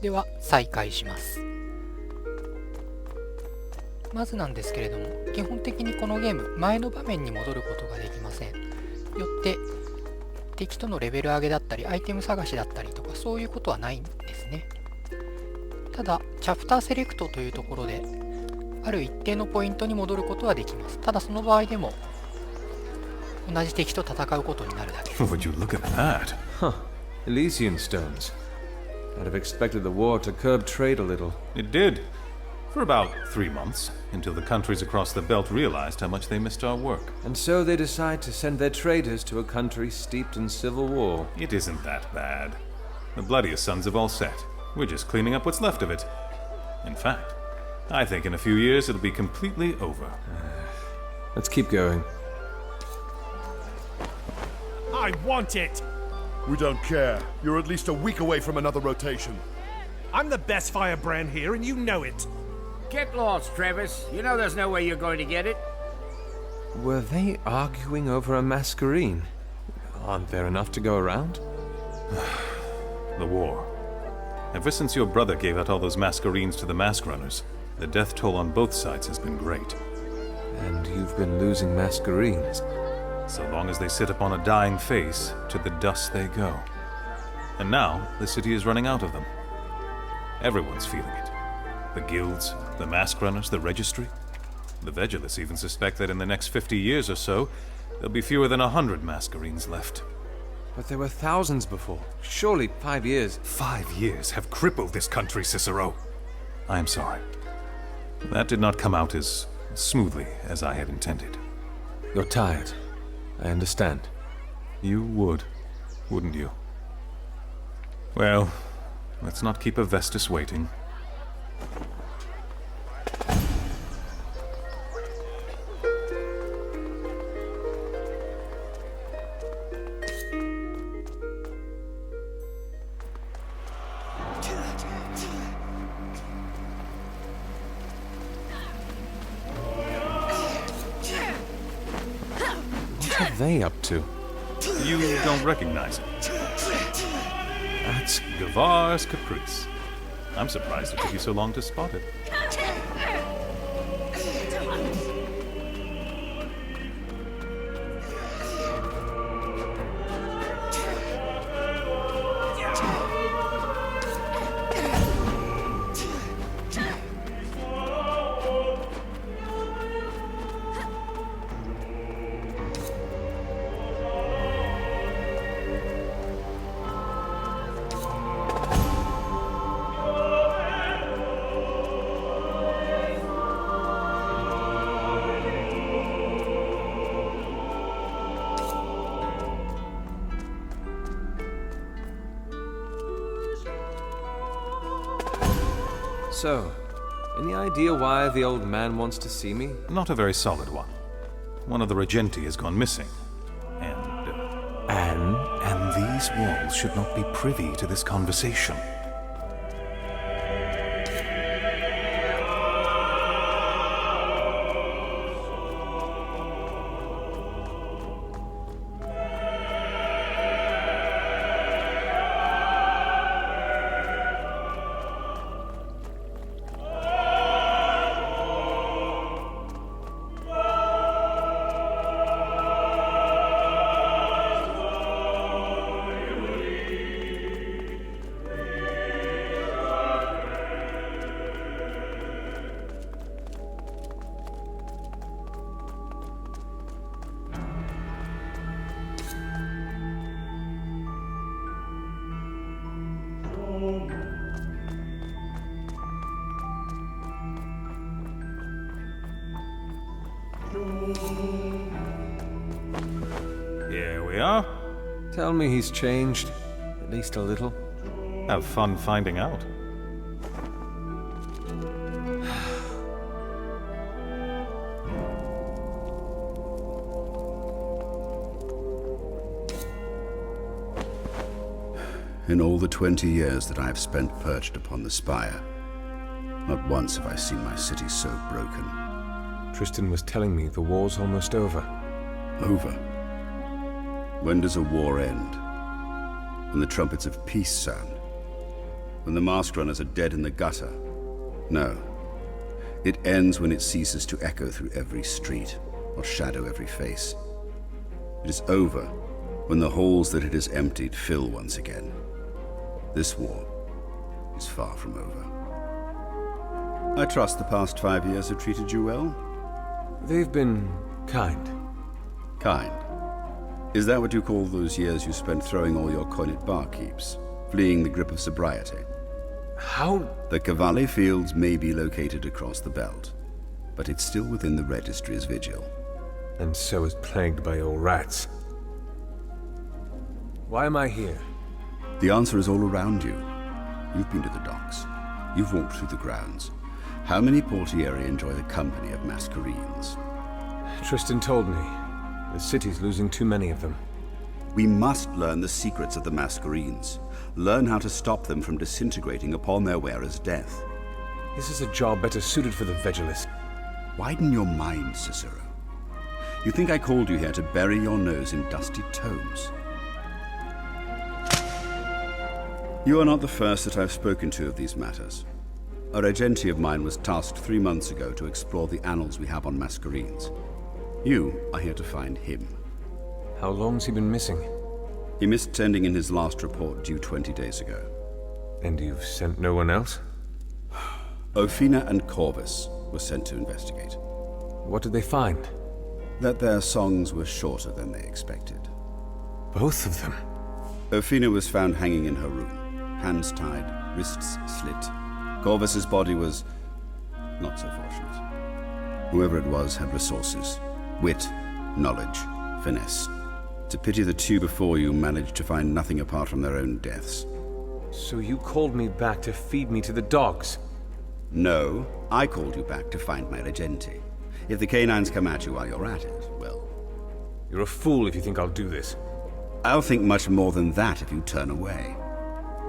では再開します。まずなんですけれども、基本的にこのゲーム前の場面に戻ることができません。よって敵とのレベル上げだったりアイテム探しだったりとかそういうことはないんですね。ただチャプターセレクトというところである一定のポイントに戻ることはできます。ただその場合でも同じ敵と戦うことになるだけです。Would you look at that? Huh. Elysian stones. I'd have expected the war to curb trade a little. It did. For about 3 months, until the countries across the belt realized how much they missed our work. And so they decide to send their traders to a country steeped in civil war. It isn't that bad. The bloodiest sons have all set. We're just cleaning up what's left of it. In fact, I think in a few years it'll be completely over. Let's keep going. I want it! We don't care. You're at least a week away from another rotation. I'm the best firebrand here, and you know it. Get lost, Travis. You know there's no way you're going to get it. Were they arguing over a masquerade? Aren't there enough to go around? The war. Ever since your brother gave out all those masquerades to the mask runners, the death toll on both sides has been great. And you've been losing masquerades. So long as they sit upon a dying face, to the dust they go. And now, the city is running out of them. Everyone's feeling it. The guilds, the mask runners, the registry. The Vegulists even suspect that in the next 50 years or so, there'll be fewer than 100 masquerades left. But there were thousands before. Surely 5 years. 5 years have crippled this country, Cicero. I am sorry. That did not come out as smoothly as I had intended. You're tired. I understand. You would, wouldn't you? Well, let's not keep a Vestus waiting. What are they up to? You don't recognize it. That's Gavar's Caprice. I'm surprised it took you so long to spot it. So, any idea why the old man wants to see me? Not a very solid one. One of the Regenti has gone missing. And these walls should not be privy to this conversation. Here we are. Tell me he's changed, at least a little. Have fun finding out. In all the 20 years that I have spent perched upon the spire, not once have I seen my city so broken. Tristan was telling me the war's almost over. Over? When does a war end? When the trumpets of peace sound? when the mask runners are dead in the gutter. No. It ends when it ceases to echo through every street or shadow every face. It is over when the halls that it has emptied fill once again. This war is far from over. I trust the past 5 years have treated you well? They've been kind. Kind. Is that what you call those years you spent throwing all your coin at barkeeps, fleeing the grip of sobriety? How? The Cavalli Fields may be located across the belt, but it's still within the registry's vigil. And so is plagued by old rats. Why am I here? The answer is all around you. You've been to the docks. You've walked through the grounds. How many portieri enjoy the company of Masquerines? Tristan told me. The city's losing too many of them. We must learn the secrets of the Masquerines. Learn how to stop them from disintegrating upon their wearer's death. This is a job better suited for the Vigilist. Widen your mind, Cicero. You think I called you here to bury your nose in dusty tomes? You are not the first that I've spoken to of these matters. A regente of mine was tasked 3 months ago to explore the annals we have on Masquerines. You are here to find him. How long's he been missing? He missed sending in his last report due 20 days ago. And you've sent no one else? Ophina and Corvus were sent to investigate. What did they find? That their songs were shorter than they expected. Both of them? Ophina was found hanging in her room, hands tied, wrists slit. Corvus's body was not so fortunate. Whoever it was had resources, wit, knowledge, finesse. It's a pity the two before you managed to find nothing apart from their own deaths. So you called me back to feed me to the dogs? No, I called you back to find my regente. If the canines come at you while you're at it, well... You're a fool if you think I'll do this. I'll think much more than that if you turn away.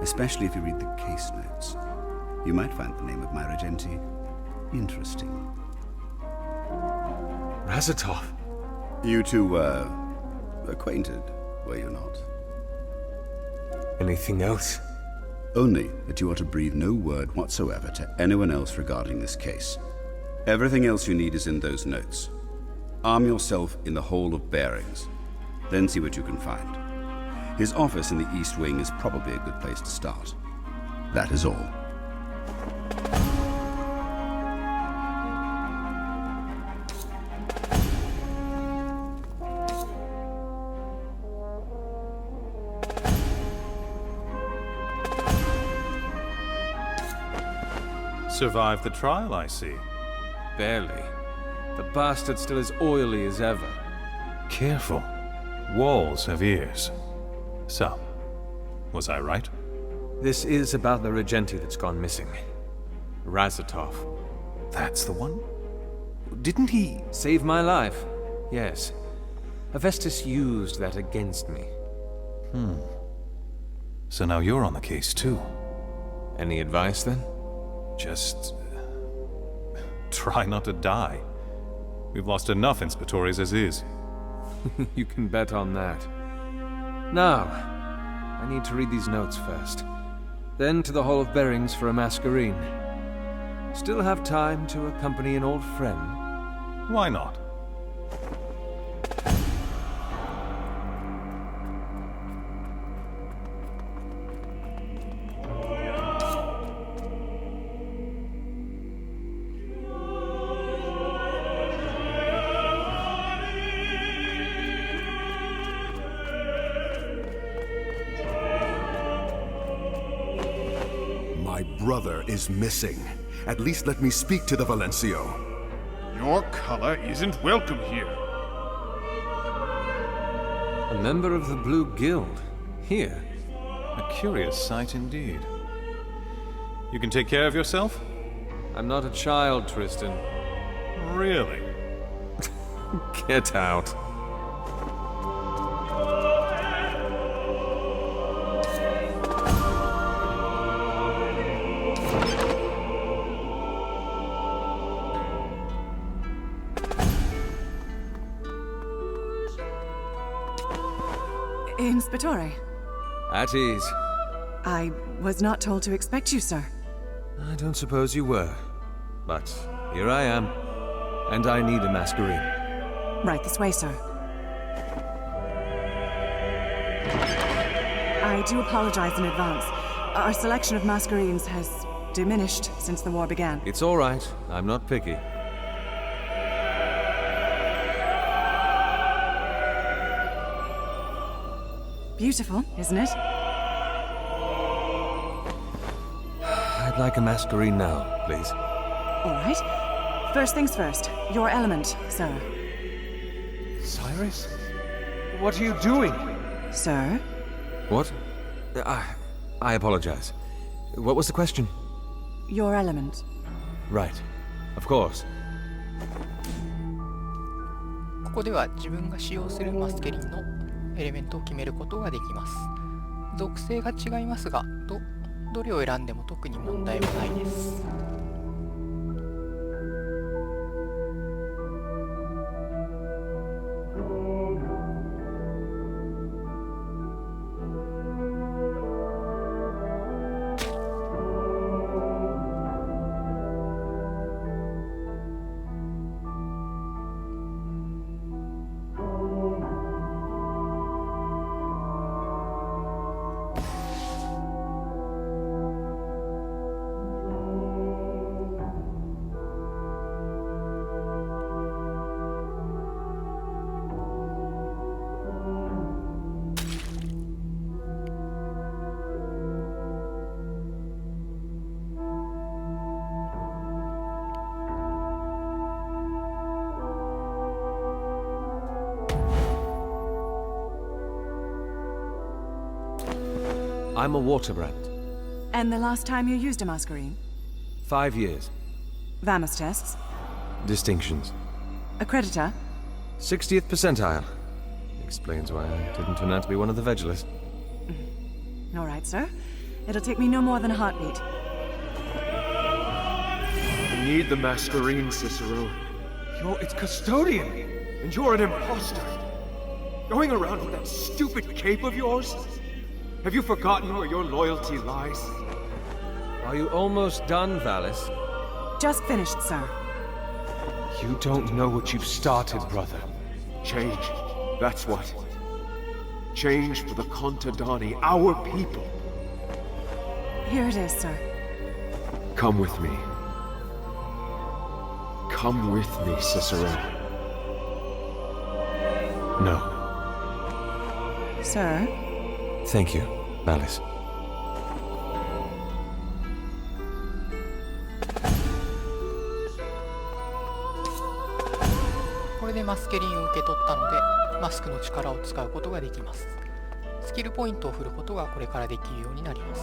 Especially if you read the case notes. You might find the name of my regente interesting. Razatov. You two were acquainted, were you not? Anything else? Only that you are to breathe no word whatsoever to anyone else regarding this case. Everything else you need is in those notes. Arm yourself in the Hall of Bearings. Then see what you can find. His office in the East Wing is probably a good place to start. That is all. Survived the trial, I see. Barely. The bastard's still as oily as ever. Careful. Walls have ears. So, was I right? This is about the regente that's gone missing. Razatov. That's the one? Didn't he... Saved my life. Yes. Hephaestus used that against me. So now you're on the case, too. Any advice, then? Just... try not to die. We've lost enough inspectores as is. You can bet on that. Now, I need to read these notes first. Then to the Hall of Bearings for a masquerine. Still have time to accompany an old friend? Why not? My brother is missing. At least let me speak to the Valencio. Your color isn't welcome here. A member of the Blue Guild. Here. A curious sight indeed. You can take care of yourself? I'm not a child, Tristan. Really? Get out. Inspectore. At ease. I was not told to expect you, sir. I don't suppose you were. But here I am. And I need a masquerade. Right this way, sir. I do apologize in advance. Our selection of masquerades has diminished since the war began. It's all right. I'm not picky. Beautiful, isn't it? I'd like a masquerade now, please. All right. First things first. Your element, sir. Cyrus? What are you doing? Sir? What? I apologize. What was the question? Your element. Right. Of course. ここでは自分が使用するマスケリンのエレメントを決めることができます。属性が違いますが、どれを選んでも特に問題はないです。I'm a water brand. And the last time you used a masquerade? 5 years. Vamos tests? Distinctions. Accreditor? 60th percentile. Explains why I didn't turn out to be one of the Vegelers. All right, sir. It'll take me no more than a heartbeat. I need the masquerade, Cicero. You're its custodian, and you're an imposter. Going around with that stupid cape of yours? Have you forgotten where your loyalty lies? Are you almost done, Valis? Just finished, sir. You don't know what you've started, brother. Change. That's what. Change for the Contadani, our people. Here it is, sir. Come with me. Come with me, Cicero. No. Sir? Thank you, Valis. これでマスケリンを受け取ったので、マスクの力を使うことができます。スキルポイントを振ることがこれからできるようになります。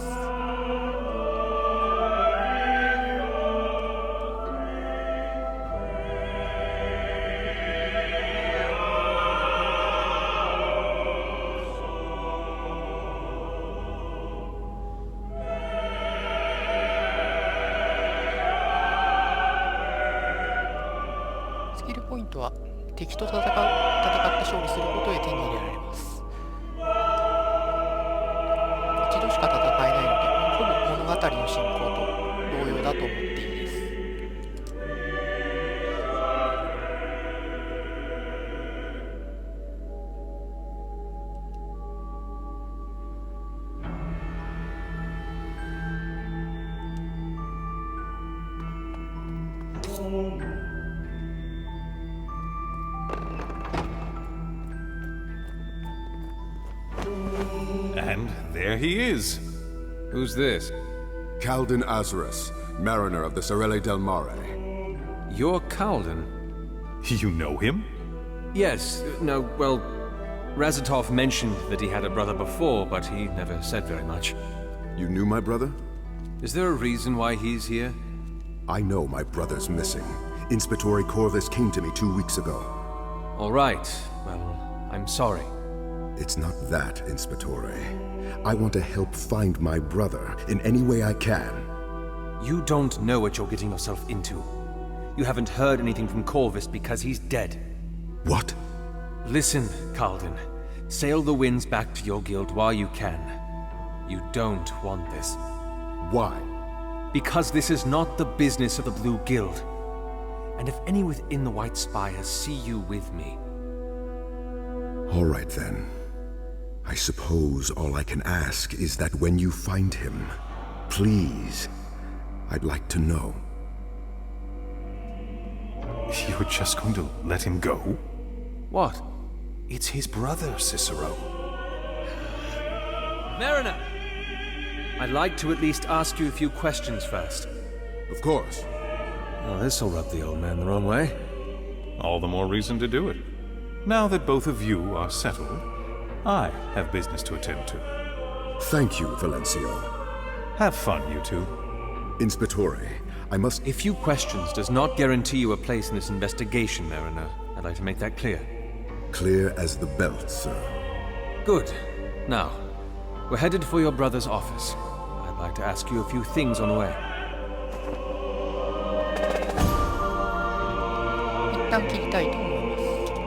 スキルポイントは敵と戦って勝利することで手に入れられます。一度しか戦えないので、ほぼ物語の進行と同様だと思っていいです。And there he is. Who's this? Calden Azarus, mariner of the Sorelle del Mare. You're Calden? You know him? Yes. No, well, Razatov mentioned that he had a brother before, but he never said very much. You knew my brother? Is there a reason why he's here? I know my brother's missing. Inspector Corvus came to me 2 weeks ago. All right. Well, I'm sorry. It's not that, Inspector. I want to help find my brother in any way I can. You don't know what you're getting yourself into. You haven't heard anything from Corvus because he's dead. What? Listen, Calden. Sail the winds back to your guild while you can. You don't want this. Why? Because this is not the business of the Blue Guild. And if any within the White Spire see you with me... All right then. I suppose all I can ask is that when you find him, please, I'd like to know. You're just going to let him go? What? It's his brother, Cicero. Mariner! I'd like to at least ask you a few questions first. Of course. Oh, this'll rub the old man the wrong way. All the more reason to do it. Now that both of you are settled, I have business to attend to. Thank you, Valencio. Have fun, you two. Inspectore, I must... A few questions does not guarantee you a place in this investigation, Mariner. I'd like to make that clear. Clear as the belt, sir. Good. Now, we're headed for your brother's office. I'd like to ask you a few things on the way. 一旦切りたいと思います。